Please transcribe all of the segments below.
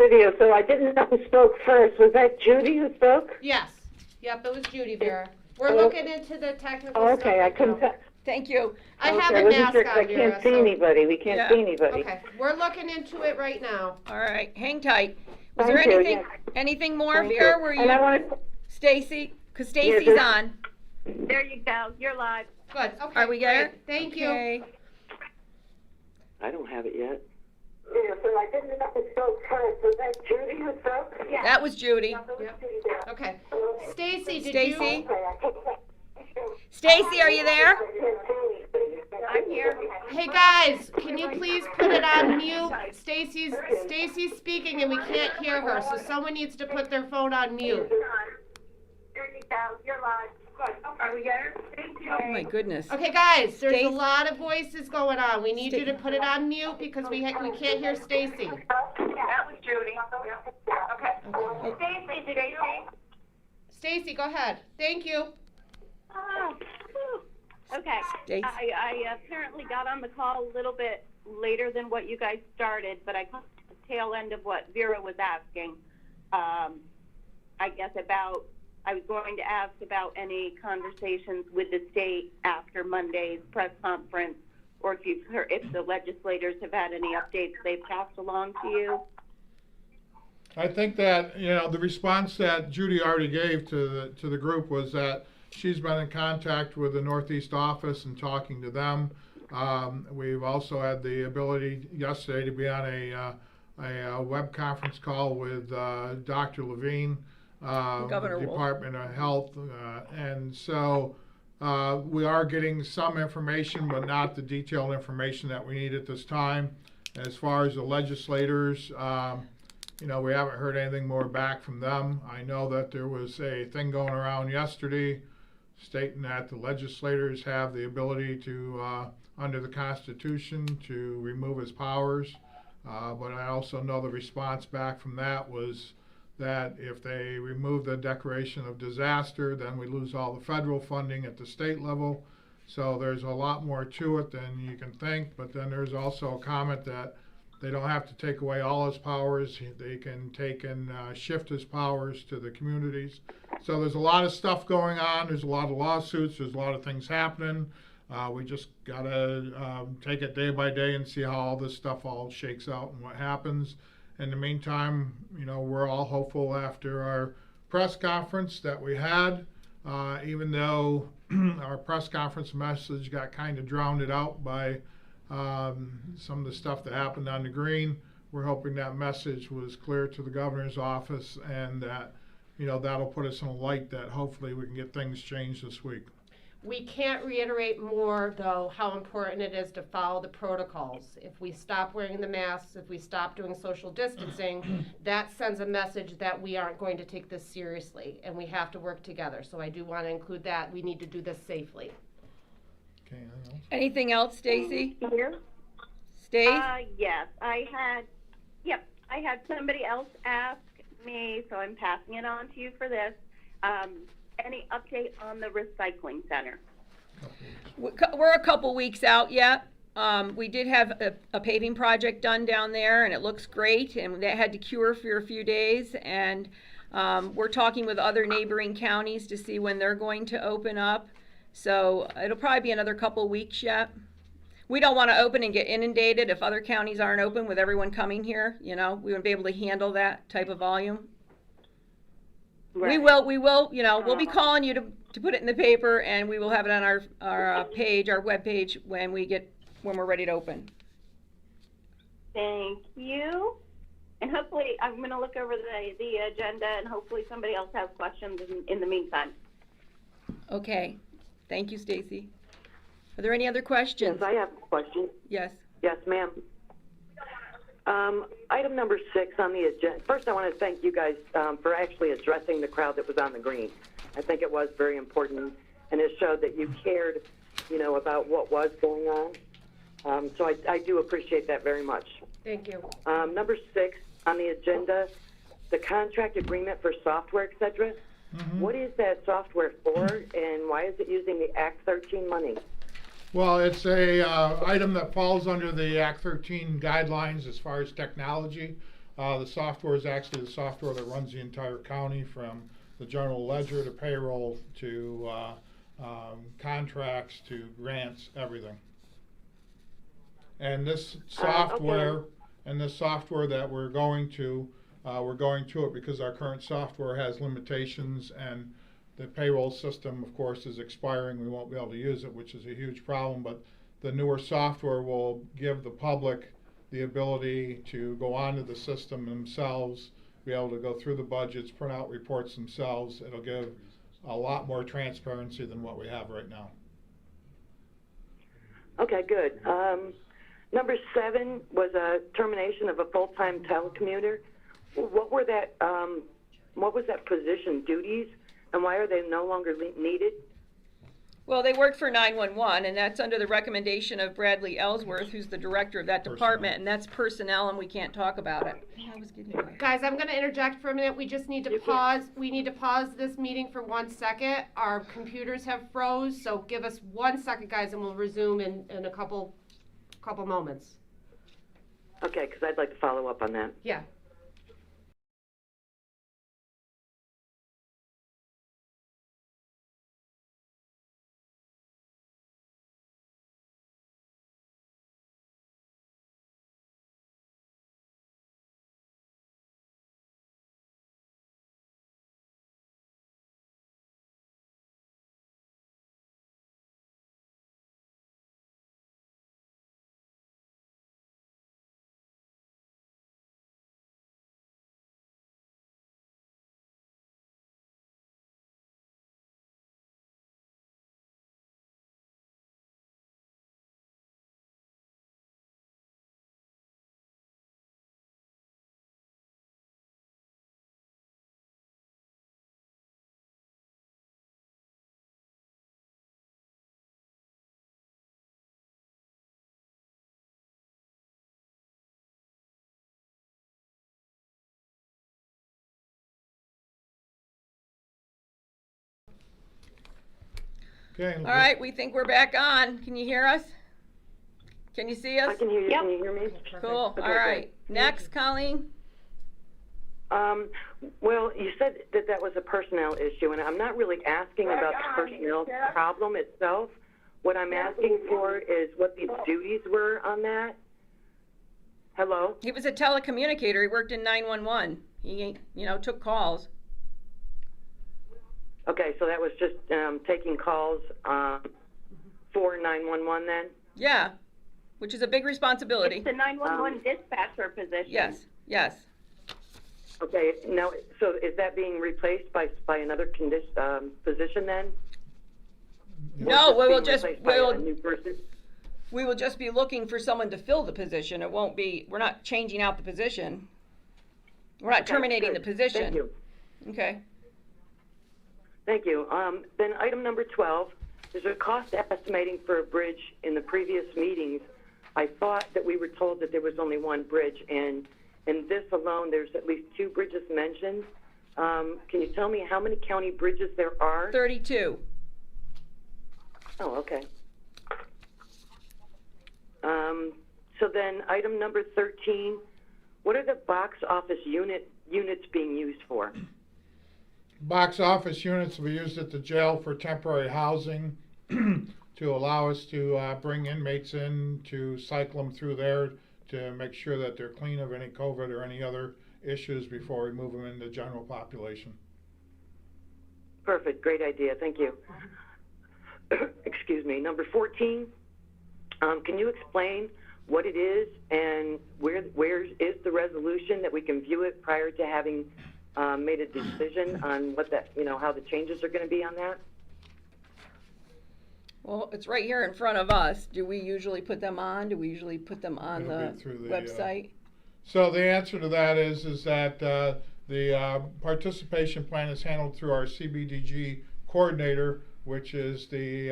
video, so I didn't know who spoke first. Was that Judy who spoke? Yes. Yep, it was Judy, Vera. We're looking into the technical Oh, stuff. okay, I right couldn't. now. Thank you. I Okay, have a wasn't mask sure 'cause on, I Vera. can't see so- anybody. We can't Yeah. see anybody. Okay, we're looking into it right now. All right, hang tight. Was Thank there you, anything, yes. anything more, Thank Vera? you. Were And I you, wanted, Stacy? Because Stacy's there's- on. There you go. You're live. Good, okay. Are we there? great. Thank you. Okay. I don't have it yet. yeah, so I didn't know who spoke first. Was that Judy who spoke? Yeah. That was Judy. Okay. Stacy, did Stacy? you? Stacy, are you there? I'm here. Hey guys, can you please put it on mute? Stacy's speaking and we can't hear her, so someone needs to put their phone on mute. There you go. You're live. Good. Are we there? Oh my goodness. Okay, guys, there's Stacy? a lot of voices going on. We need you to put it on mute because we can't hear Stacy. That was Judy. Okay. Stacy, did you? Stacy, go ahead. Thank you. Oh, whew. Okay. Stacy. I apparently got on the call a little bit later than what you guys started, but I caught the tail end of what Vera was asking. I guess I was going to ask about any conversations with the state after Monday's press conference, or if the legislators have had any updates they've passed along to you. I think that, the response that Judy already gave to the group was that she's been in contact with the Northeast office and talking to them. We've also had the ability yesterday to be on a web conference call with Dr. Levine, Governor Wolf. Department of Health, and so we are getting some information, but not the detailed information that we need at this time. As far as the legislators, we haven't heard anything more back from them. I know that there was a thing going around yesterday stating that the legislators have the ability to, under the Constitution, to remove his powers. But I also know the response back from that was that if they remove the declaration of disaster, then we lose all the federal funding at the state level. So there's a lot more to it than you can think. But then there's also a comment that they don't have to take away all his powers. They can take and shift his powers to the communities. So there's a lot of stuff going on. There's a lot of lawsuits. There's a lot of things happening. We just got to take it day by day and see how all this stuff all shakes out and what happens. In the meantime, we're all hopeful after our press conference that we had, even though our press conference message got kind of drowned out by some of the stuff that happened on the green. We're hoping that message was clear to the governor's office and that, that'll put us in a light that hopefully we can get things changed this week. We can't reiterate more, though, how important it is to follow the protocols. If we stop wearing the masks, if we stop doing social distancing, that sends a message that we aren't going to take this seriously, and we have to work together. So I do want to include that. We need to do this safely. Okay, anything else? Anything else, Stacy? Here? Stace? Yes. I had somebody else ask me, so I'm passing it on to you for this. Any update on the recycling center? We're a couple weeks out yet. We did have a paving project done down there, and it looks great, and that had to cure for a few days. And we're talking with other neighboring counties to see when they're going to open up. So it'll probably be another couple weeks yet. We don't want to open and get inundated if other counties aren't open with everyone coming here. We wouldn't be able to handle that type of volume. Right. We will, we'll be calling you to put it in the paper, and we will have it on our page, our webpage, when we're ready to open. Thank you. And hopefully, I'm going to look over the agenda, and hopefully somebody else has questions in the meantime. Okay. Thank you, Stacy. Are there any other questions? Yes, I have a question. Yes. Yes, ma'am. Item number 6 on the agenda. First, I want to thank you guys for actually addressing the crowd that was on the green. I think it was very important, and it showed that you cared, about what was going on. So I do appreciate that very much. Thank you. Number 6 on the agenda, the contract agreement for software, et cetera. Mm-hmm. What is that software for, and why is it using the Act 13 money? Well, it's a item that falls under the Act 13 guidelines as far as technology. The software is actually the software that runs the entire county, from the general ledger to payroll to contracts to grants, everything. And this software, Okay. and this software that we're going to it because our current software has limitations, and the payroll system, of course, is expiring. We won't be able to use it, which is a huge problem. But the newer software will give the public the ability to go onto the system themselves, be able to go through the budgets, print out reports themselves. It'll give a lot more transparency than what we have right now. Okay, good. Number 7 was a termination of a full-time telecommuter. What was that position, duties, and why are they no longer needed? Well, they work for 911, and that's under the recommendation of Bradley Ellsworth, who's the director of that department, and that's personnel, and we can't talk about it. I was getting away. Guys, I'm gonna interject for a minute. We just need to pause. We need to pause this meeting for 1 second. Our computers have froze, so give us 1 second, guys, and we'll resume in a couple moments. Okay, because I'd like to follow up on that. Yeah. Okay. All right, we think we're back on. Can you hear us? Can you see us? I can hear you. Yep. Can you hear me? Cool. Okay, All right. great. Next, Colleen. Well, you said that was a personnel issue, and I'm not really asking about the personnel problem itself. What I'm asking for is what the duties were on that. Hello? He was a telecommunicator. He worked in 911. He, took calls. Okay, so that was just taking calls for 911 then? Yeah, which is a big responsibility. It's the 911 dispatcher position. Yes, yes. Okay, now, so is that being replaced by another position then? No, Or we will being just, replaced by a new person? we will just be looking for someone to fill the position. It won't be, we're not changing out the position. We're not Okay, terminating the good. position. Thank you. Okay. Thank you. Then item number 12, there's a cost estimating for a bridge. In the previous meetings, I thought that we were told that there was only one bridge, and in this alone, there's at least 2 bridges mentioned. Can you tell me how many county bridges there are? 32. Oh, okay. So then item number 13, what are the box office units being used for? Box office units will be used at the jail for temporary housing to allow us to bring inmates in, to cycle them through there, to make sure that they're clean of any COVID or any other issues before we move them into the general population. Perfect, great idea, thank you. Excuse me. Number 14, can you explain what it is and where is the resolution that we can view it prior to having made a decision on what that, how the changes are going to be on that? Well, it's right here in front of us. Do we usually put them on? Do we usually put them on It'll the be through the, website? So the answer to that is that the participation plan is handled through our CBDG coordinator, which is the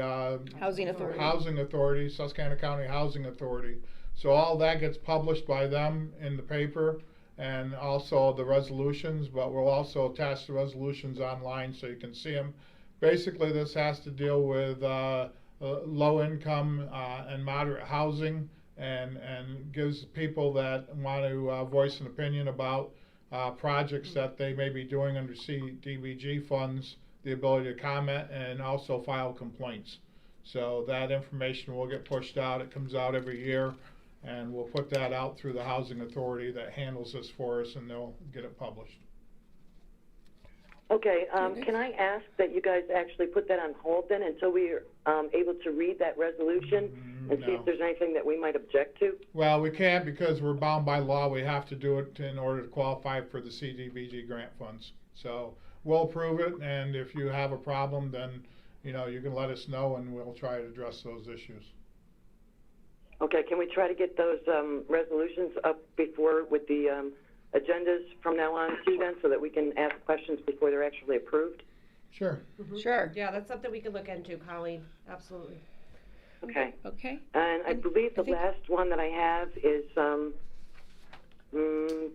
Housing Authority. Housing Authority, Susquehanna County Housing Authority. So all that gets published by them in the paper, and also the resolutions, but we'll also attach the resolutions online so you can see them. Basically, this has to deal with low income and moderate housing, and gives people that want to voice an opinion about projects that they may be doing under CDBG funds the ability to comment and also file complaints. So that information will get pushed out. It comes out every year, and we'll put that out through the housing authority that handles this for us, and they'll get it published. Okay, can I ask that you guys actually put that on hold then until we're able to read that resolution and see No. if there's anything that we might object to? Well, we can't because we're bound by law. We have to do it in order to qualify for the CDBG grant funds. So we'll approve it, and if you have a problem, then you can let us know, and we'll try to address those issues. Okay, can we try to get those resolutions up before with the agendas from now on too then, so that we can ask questions before they're actually approved? Sure. Sure. Yeah, that's something we can look into, Colleen, absolutely. Okay. Okay. And I believe the last one that I have is the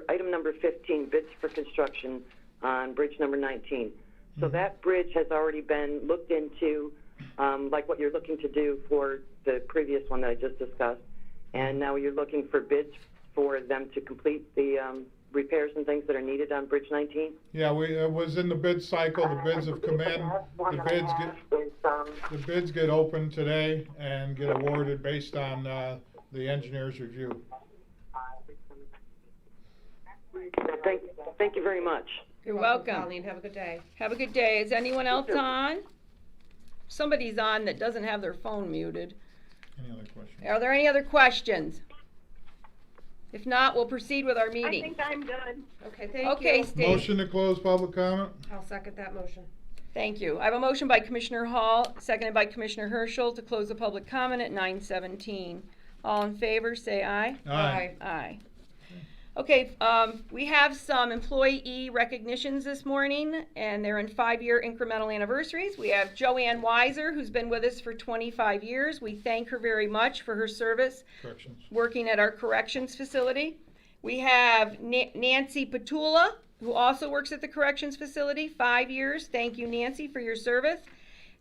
item number 15, bids for construction on bridge number 19. So that bridge has already been looked into, like what you're looking to do for the previous one that I just discussed. And now you're looking for bids for them to complete the repairs and things that are needed on bridge 19? Yeah, it was in the bid cycle. The bids have come in. The bids get opened today and get awarded based on the engineer's review. Thank you very much. You're welcome. Colleen, have a good day. Have a good day. Is anyone else on? Somebody's on that doesn't have their phone muted. Any other questions? Are there any other questions? If not, we'll proceed with our I meeting. think I'm good. Okay, thank you. Okay, Steve. Motion to close public comment? I'll second that motion. Thank you. I have a motion by Commissioner Hall, seconded by Commissioner Herschel to close the public comment at 9:17. All in favor, say aye. Aye. Okay, we have some employee recognitions this morning, and they're in 5-year incremental anniversaries. We have Joanne Weiser, who's been with us for 25 years. We thank her very much for her service Corrections. working at our corrections facility. We have Nancy Petula, who also works at the corrections facility, 5 years. Thank you, Nancy, for your service.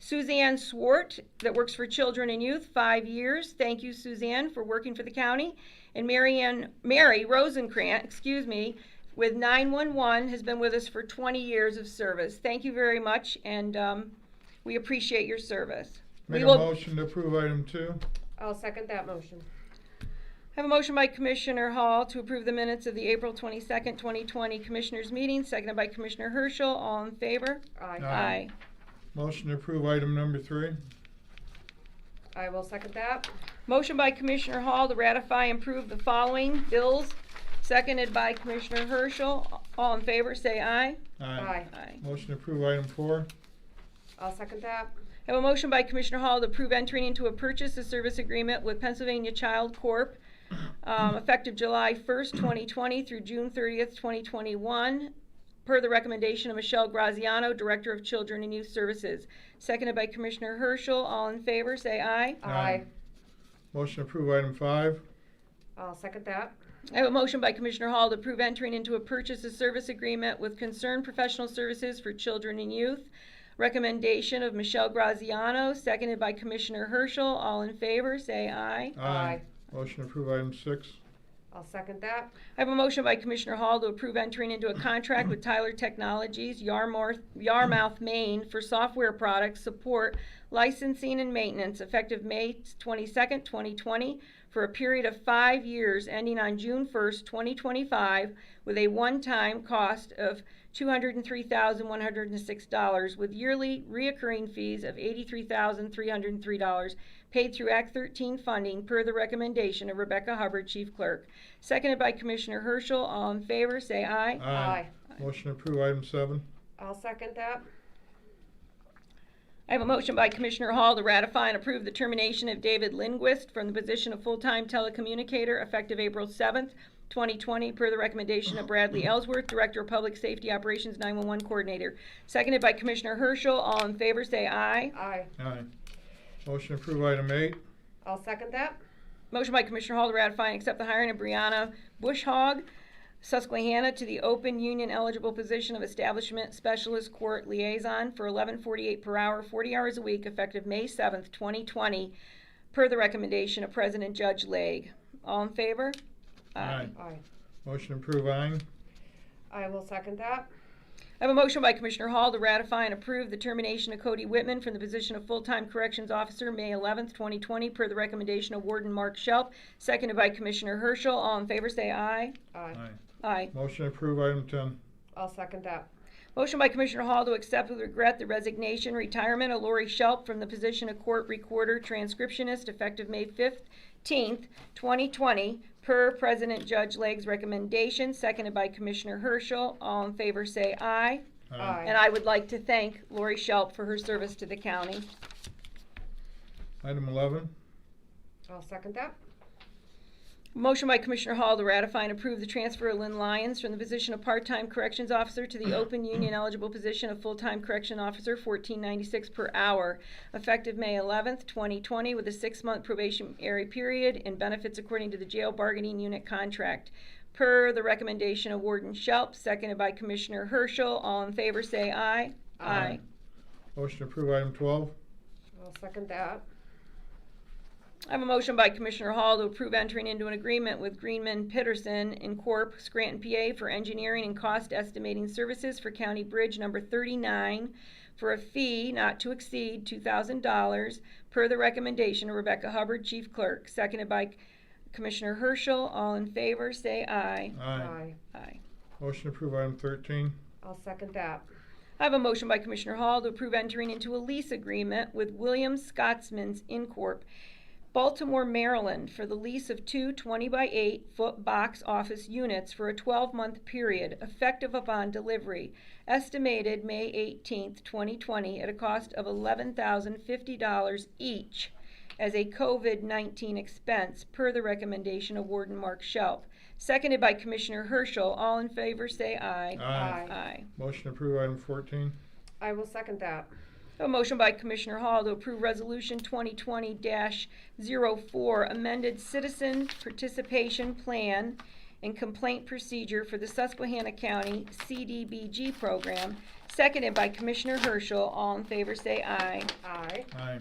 Suzanne Swart, that works for Children and Youth, 5 years. Thank you, Suzanne, for working for the county. And Mary Rosenkrantz, with 911, has been with us for 20 years of service. Thank you very much, and we appreciate your service. Make a motion to approve item 2. I'll second that motion. I have a motion by Commissioner Hall to approve the minutes of the April 22nd, 2020 Commissioners' meeting, seconded by Commissioner Herschel. All in favor? Aye. Aye. Motion to approve item number 3. I will second that. Motion by Commissioner Hall to ratify and approve the following bills, seconded by Commissioner Herschel. All in favor, say aye. Aye. Aye. Motion to approve item 4. I'll second that. I have a motion by Commissioner Hall to approve entering into a purchase of service agreement with Pennsylvania Child Corp. Effective July 1st, 2020 through June 30th, 2021, per the recommendation of Michelle Graziano, Director of Children and Youth Services. Seconded by Commissioner Herschel. All in favor, say aye. Aye. Motion to approve item 5. I'll second that. I have a motion by Commissioner Hall to approve entering into a purchase of service agreement with Concerned Professional Services for Children and Youth. Recommendation of Michelle Graziano, seconded by Commissioner Herschel. All in favor, say aye. Aye. Motion to approve item 6. I'll second that. I have a motion by Commissioner Hall to approve entering into a contract with Tyler Technologies, Yarmouth, Maine, for software products, support, licensing, and maintenance effective May 22nd, 2020, for a period of 5 years ending on June 1st, 2025, with a one-time cost of $203,106, with yearly reoccurring fees of $83,303, paid through Act 13 funding per the recommendation of Rebecca Hubbard, Chief Clerk. Seconded by Commissioner Herschel. All in favor, say aye. Aye. Motion to approve item 7. I'll second that. I have a motion by Commissioner Hall to ratify and approve the termination of David Lindquist from the position of full-time telecommunicator effective April 7th, 2020, per the recommendation of Bradley Ellsworth, Director of Public Safety Operations 911 Coordinator. Seconded by Commissioner Herschel. All in favor, say aye. Aye. Aye. Motion to approve item 8. I'll second that. Motion by Commissioner Hall to ratify and accept the hiring of Brianna Bushhog, Susquehanna, to the open union eligible position of Establishment Specialist Court Liaison for $11.48 per hour, 40 hours a week, effective May 7th, 2020, per the recommendation of President Judge Legge. All in favor? Aye. Aye. Motion to approve aye. I will second that. I have a motion by Commissioner Hall to ratify and approve the termination of Cody Whitman from the position of full-time corrections officer May 11th, 2020, per the recommendation of Warden Mark Shelp, seconded by Commissioner Herschel. All in favor say aye. Aye. Aye. Motion to approve item 10. I'll second that. Motion by Commissioner Hall to accept with regret the resignation, retirement of Lori Shelp from the position of court recorder transcriptionist effective May 15th, 2020, per President Judge Legge's recommendation, seconded by Commissioner Herschel. All in favor say aye. Aye. And I would like to thank Lori Shelp for her service to the county. Item 11. I'll second that. Motion by Commissioner Hall to ratify and approve the transfer of Lynn Lyons from the position of part-time corrections officer to the open union eligible position of full-time correction officer, $14.96 per hour, effective May 11th, 2020, with a 6-month probationary period and benefits according to the jail bargaining unit contract, per the recommendation of Warden Shelp, seconded by Commissioner Herschel. All in favor say aye. Aye. Motion to approve item 12. I'll second that. I have a motion by Commissioner Hall to approve entering into an agreement with Greenman Pitterson Incorp., Scranton, PA, for engineering and cost estimating services for County Bridge number 39 for a fee not to exceed $2,000, per the recommendation of Rebecca Hubbard, Chief Clerk, seconded by Commissioner Herschel. All in favor say aye. Aye. Aye. Motion to approve item 13. I'll second that. I have a motion by Commissioner Hall to approve entering into a lease agreement with Williams Scotsman's Incorp., Baltimore, Maryland, for the lease of two 20-by-8-foot box office units for a 12-month period, effective upon delivery, estimated May 18th, 2020, at a cost of $11,050 each as a COVID-19 expense, per the recommendation of Warden Mark Shelp, seconded by Commissioner Herschel. All in favor say aye. Aye. Aye. Motion to approve item 14. I will second that. A motion by Commissioner Hall to approve Resolution 2020-04, amended citizen participation plan and complaint procedure for the Susquehanna County CDBG program, seconded by Commissioner Herschel. All in favor say aye. Aye. Aye.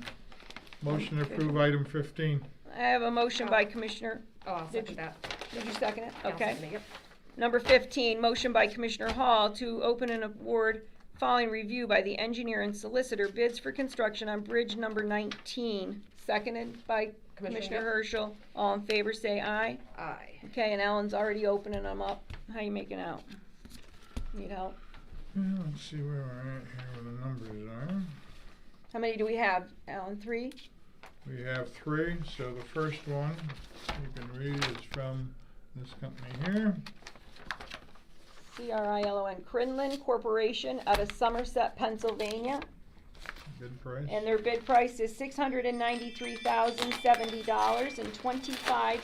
Motion to approve item 15. I have a motion by Commissioner, Oh, I'll Did second that. did you second it? Yeah, I'll Okay. second it, yep. Number 15, motion by Commissioner Hall to open an award following review by the engineer and solicitor bids for construction on bridge number 19, seconded by Commissioner Yep. Herschel. All in favor say aye. Aye. Okay, and Alan's already opening them up. How you making out? Need help? Yeah, let's see where we're at here, where the numbers are. How many do we have, Alan? 3? We have 3. So the first one you can read is from this company here. CRILON, Crinlin Corporation out of Somerset, Pennsylvania. Good price. And their bid price is $693,070.25.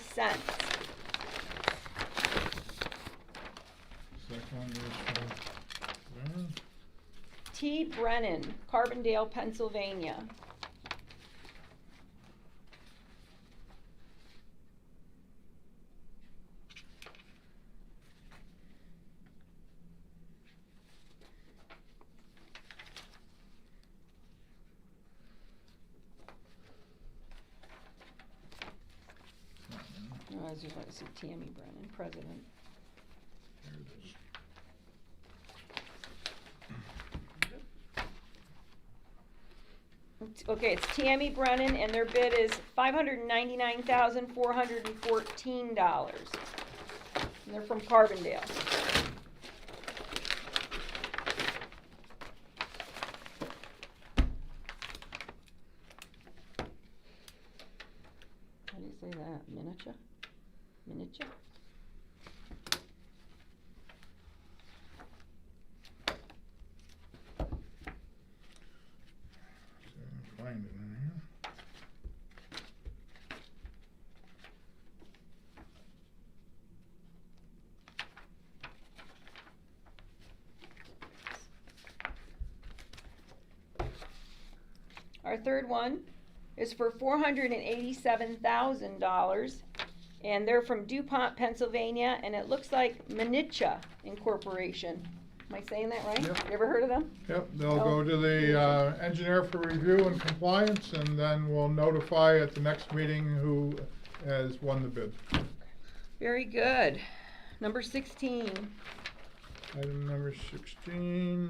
Second one is from there. T. Brennan, Carbondale, Pennsylvania. Oh, I was just want to see Tammy Brennan, president. There it is. Okay, it's Tammy Brennan, and their bid is $599,414. And they're from Carbondale. How do you say that? Miniature? Miniature? So find it in here. Our third one is for $487,000, and they're from DuPont, Pennsylvania, and it looks like Minicha Incorporation. Am I saying that right? Yep. You ever heard of them? Yep, they'll go to the engineer for review and compliance, and then we'll notify at the next meeting who has won the bid. Very good. Number 16. Item number 16.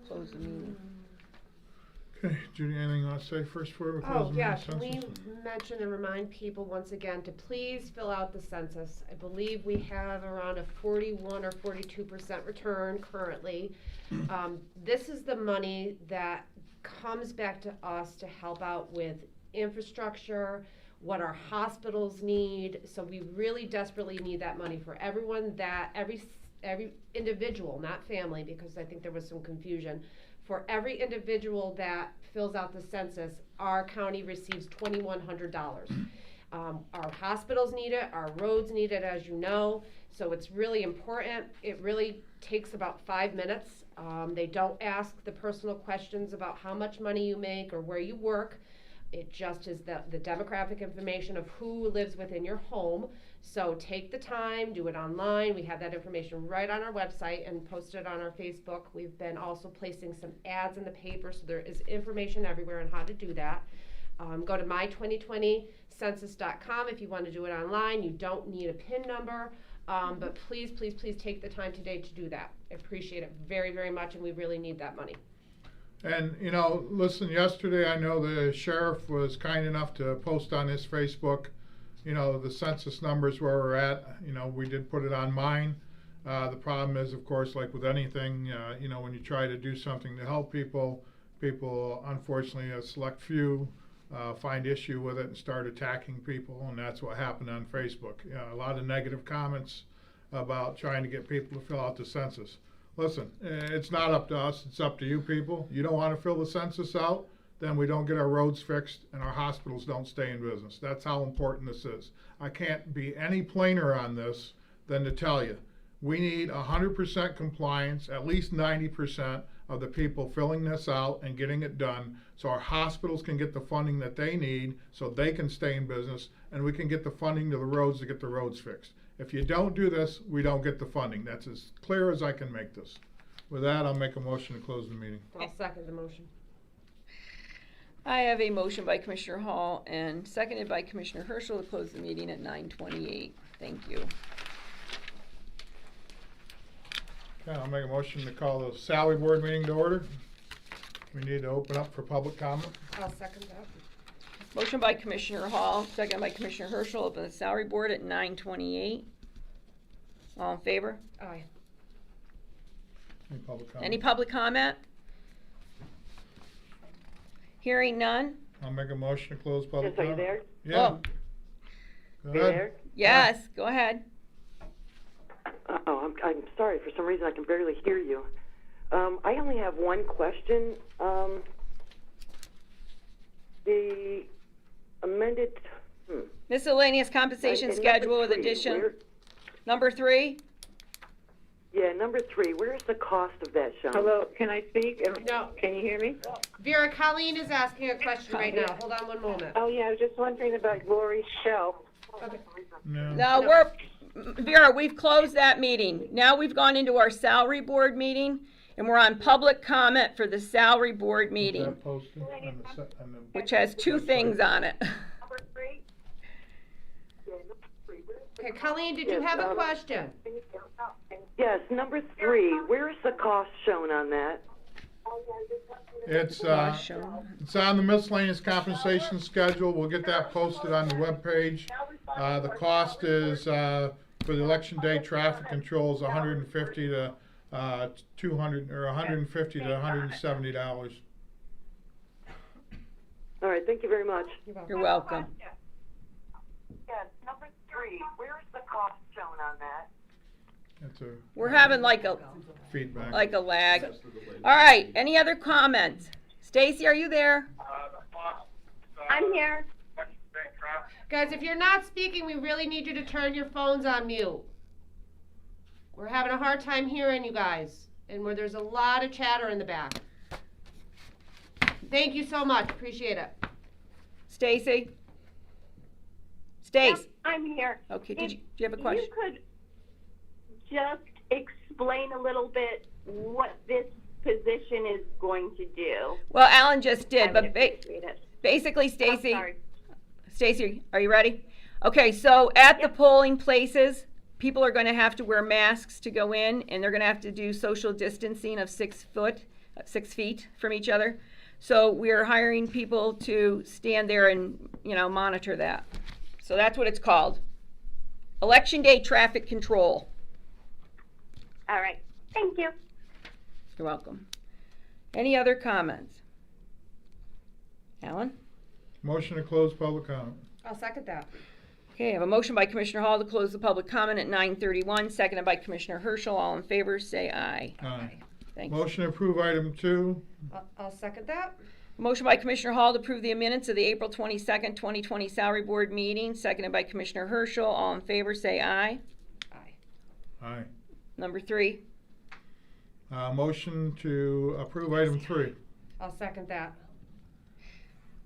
Close the meeting. Okay, Judy, anything you want to say first before we close Oh, the yeah, meeting? can we Census? mention and remind people once again to please fill out the census? I believe we have around a 41 or 42% return currently. This is the money that comes back to us to help out with infrastructure, what our hospitals need. So we really desperately need that money for everyone every individual, not family, because I think there was some confusion. For every individual that fills out the census, our county receives $2,100. Our hospitals need it, our roads need it, as you know, so it's really important. It really takes about 5 minutes. They don't ask the personal questions about how much money you make or where you work. It just is the demographic information of who lives within your home. So take the time, do it online. We have that information right on our website and posted on our Facebook. We've been also placing some ads in the paper, so there is information everywhere on how to do that. Go to my2020census.com if you want to do it online. You don't need a PIN number, but please, please, please take the time today to do that. I appreciate it very, very much, and we really need that money. And, you know, listen, yesterday I know the sheriff was kind enough to post on his Facebook, you know, the census numbers where we're at. You know, we did put it on mine. The problem is, of course, like with anything, you know, when you try to do something to help people, unfortunately, a select few find issue with it and start attacking people, and that's what happened on Facebook. You know, a lot of negative comments about trying to get people to fill out the census. Listen, it's not up to us, it's up to you people. You don't want to fill the census out, then we don't get our roads fixed and our hospitals don't stay in business. That's how important this is. I can't be any plainer on this than to tell you, we need 100% compliance, at least 90% of the people filling this out and getting it done, so our hospitals can get the funding that they need so they can stay in business, and we can get the funding to the roads to get the roads fixed. If you don't do this, we don't get the funding. That's as clear as I can make this. With that, I'll make a motion to close the meeting. I'll second the motion. I have a motion by Commissioner Hall and seconded by Commissioner Herschel to close the meeting at 9:28. Thank you. Okay, I'll make a motion to call the salary board meeting to order. We need to open up for public comment. I'll second that. Motion by Commissioner Hall, seconded by Commissioner Herschel, open the salary board at 9:28. All in favor? Aye. Any public comment? Any public comment? Hearing none? I'll make a motion to close public Yes, are you comment. there? Yeah. Oh, Go You ahead. there? yes, go ahead. I'm sorry. For some reason, I can barely hear you. I only have one question. The amended Miscellaneous compensation and schedule number with three, addition. where- Number 3? Yeah, number 3. Where's the cost of that shown? Hello, can I speak? No. Can you hear me? Vera, Colleen is asking a question right now. Hold on one moment. Oh, yeah, I was just wondering about Lori's show. No. No, Vera, we've closed that meeting. Now we've gone into our salary board meeting, and we're on public comment for the salary board Is meeting, that posted on the which has 2 things on it. Okay, Colleen, did you have a question? Yes, number 3. Where's the cost shown on that? It's on the miscellaneous compensation schedule. We'll get that posted on the webpage. The cost is, for the election day traffic control is $150 to $200, or $150 to $170. All right, thank you very much. You're welcome. Yes, number 3. Where's the cost shown on that? That's a We're having like a feedback. lag. All right, any other comments? Stacy, are you there? I'm here. Guys, if you're not speaking, we really need you to turn your phones on mute. We're having a hard time hearing you guys, and where there's a lot of chatter in the back. Thank you so much, appreciate it. Stacy? Stace? I'm here. Okay, If do you have a question? You could just explain a little bit what this position is going to do? Well, Alan just I did, would but appreciate it. basically, I'm Stacy, sorry. Stacy, are you ready? Okay, so at the polling places, people are going to have to wear masks to go in, and they're going to have to do social distancing of 6 feet from each other. So we're hiring people to stand there and, monitor that. So that's what it's called. Election Day Traffic Control. All right. Thank you. You're welcome. Any other comments? Alan? Motion to close public comment. I'll second that. Okay, I have a motion by Commissioner Hall to close the public comment at 9:31, seconded by Commissioner Herschel. All in favor, say aye. Aye. Thanks. Motion to approve item 2. I'll second that. Motion by Commissioner Hall to approve the minutes of the April 22nd, 2020 Salary Board meeting, seconded by Commissioner Herschel. All in favor, say aye. Aye. Aye. Number 3. Motion to approve item 3. I'll second that.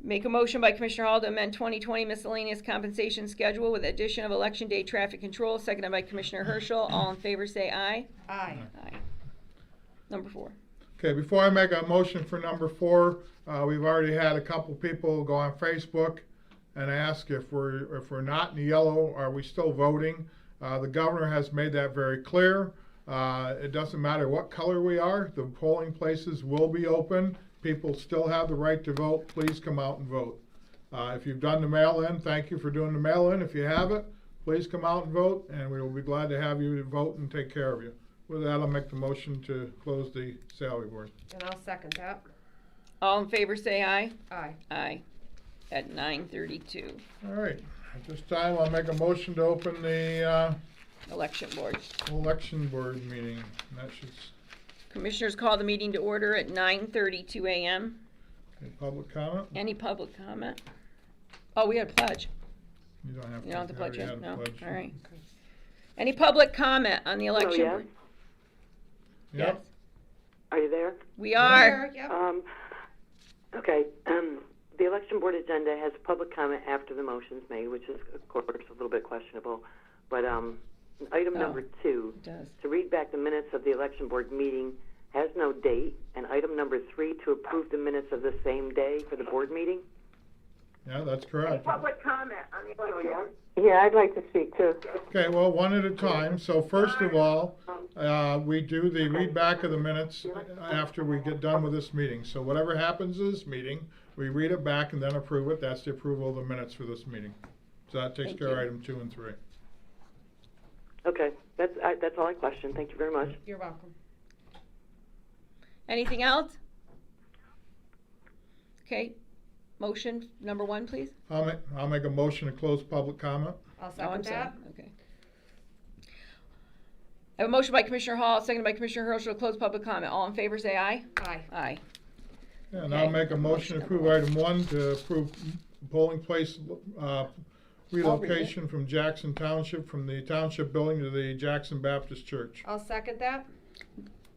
Make a motion by Commissioner Hall to amend 2020 miscellaneous compensation schedule with addition of election day traffic control, seconded by Commissioner Herschel. All in favor, say aye. Aye. Aye. Number 4. Okay, before I make a motion for number 4, we've already had a couple people go on Facebook and ask if we're not in the yellow, are we still voting? The governor has made that very clear. It doesn't matter what color we are, the polling places will be open. People still have the right to vote. Please come out and vote. If you've done the mail-in, thank you for doing the mail-in. If you haven't, please come out and vote, and we will be glad to have you vote and take care of you. With that, I'll make the motion to close the salary board. And I'll second that. All in favor, say aye. Aye. Aye. At 9:32. All right, at this time, I'll make a motion to open the Election Board. election board meeting. And that should, Commissioners call the meeting to order at 9:32 a.m. okay, public comment? Any public comment? Oh, we had a pledge. You don't have to. You don't have to I pledge already yet? had a No? pledge. All right. Any public comment on the election yeah. board? Yep. Are you there? We are. Here, yep. Okay, the election board agenda has public comment after the motion's made, which is, of course, a little bit questionable. But item number 2, It does. to read back the minutes of the election board meeting has no date. And item number 3, to approve the minutes of the same day for the board meeting. Yeah, that's correct. Public comment on the election. Yeah, I'd like to speak too. Okay, well, one at a time. So first of all, we do the read back of the minutes after we get done with this meeting. So whatever happens in this meeting, we read it back and then approve it. That's the approval of the minutes for this meeting. So that takes Thank care of you. item 2 and 3. Okay, that's all I questioned. Thank you very much. You're welcome. Anything else? Okay. Motion number 1, please. I'll make a motion to close public comment. I'll Oh, I'm second sorry. that. Okay. I have a motion by Commissioner Hall, seconded by Commissioner Herschel to close public comment. All in favor, say aye. Aye. Aye. And Okay. I'll make a motion to approve item 1 to approve polling place relocation from Jackson Township, from the Township Building to the Jackson Baptist Church. I'll second that.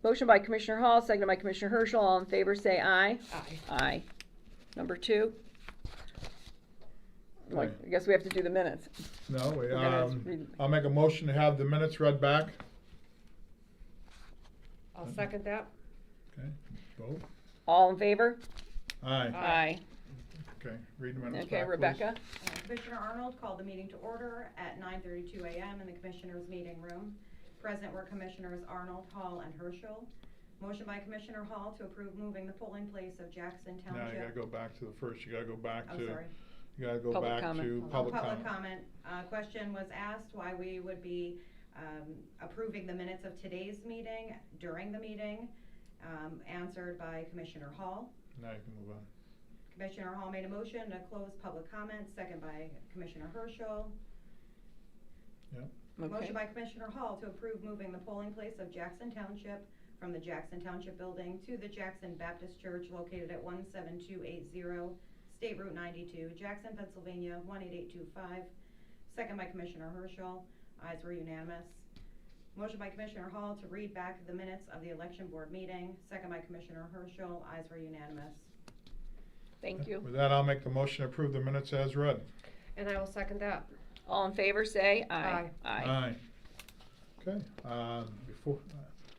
Motion by Commissioner Hall, seconded by Commissioner Herschel. All in favor, say aye. Aye. Aye. Number 2. Well, Okay. I guess we have to do the minutes. No, We're gonna read- I'll make a motion to have the minutes read back. I'll second that. Okay, vote. All in favor? Aye. Aye. Okay, read the minutes Okay, back, please. Rebecca? Commissioner Arnold called the meeting to order at 9:32 a.m. in the Commissioners' meeting room. Present were Commissioners Arnold, Hall, and Herschel. Motion by Commissioner Hall to approve moving the polling place of Jackson Now you gotta Township. go back to the first, you gotta go back Oh, to, sorry. you gotta go Public back comment. to Oh, public Public comment. comment. Question was asked why we would be approving the minutes of today's meeting during the meeting. Answered by Commissioner Hall. Now you can move on. Commissioner Hall made a motion to close public comment, second by Commissioner Herschel. Okay. Motion by Commissioner Hall to approve moving the polling place of Jackson Township from the Jackson Township Building to the Jackson Baptist Church located at 17280 State Route 92, Jackson, Pennsylvania, 18825. Second by Commissioner Herschel. Ayes were unanimous. Motion by Commissioner Hall to read back the minutes of the election board meeting. Second by Commissioner Herschel. Ayes were unanimous. Thank you. With that, I'll make the motion to approve the minutes as read. And I will second that. All in favor, say aye. Aye. Aye. Okay,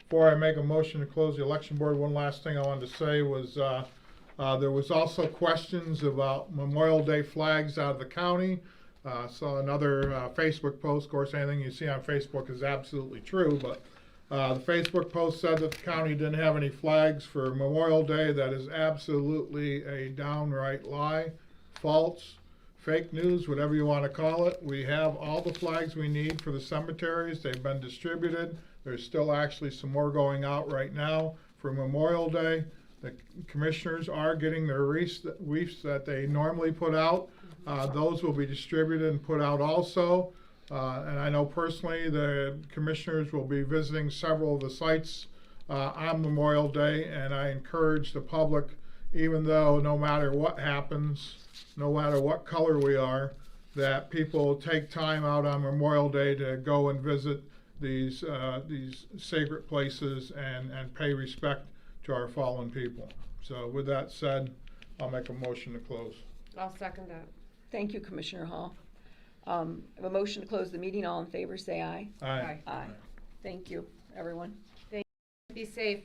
before I make a motion to close the election board, one last thing I wanted to say was, there was also questions about Memorial Day flags out of the county. Saw another Facebook post. Of course, anything you see on Facebook is absolutely true, but the Facebook post said that the county didn't have any flags for Memorial Day. That is absolutely a downright lie, false, fake news, whatever you want to call it. We have all the flags we need for the cemeteries. They've been distributed. There's still actually some more going out right now for Memorial Day. The commissioners are getting their wreaths that they normally put out. Those will be distributed and put out also. And I know personally the commissioners will be visiting several of the sites on Memorial Day, and I encourage the public, even though no matter what happens, no matter what color we are, that people take time out on Memorial Day to go and visit these sacred places and pay respect to our fallen people. So with that said, I'll make a motion to close. I'll second that. Thank you, Commissioner Hall. I have a motion to close the meeting. All in favor, say aye. Aye. Aye. Thank you, everyone. Be safe.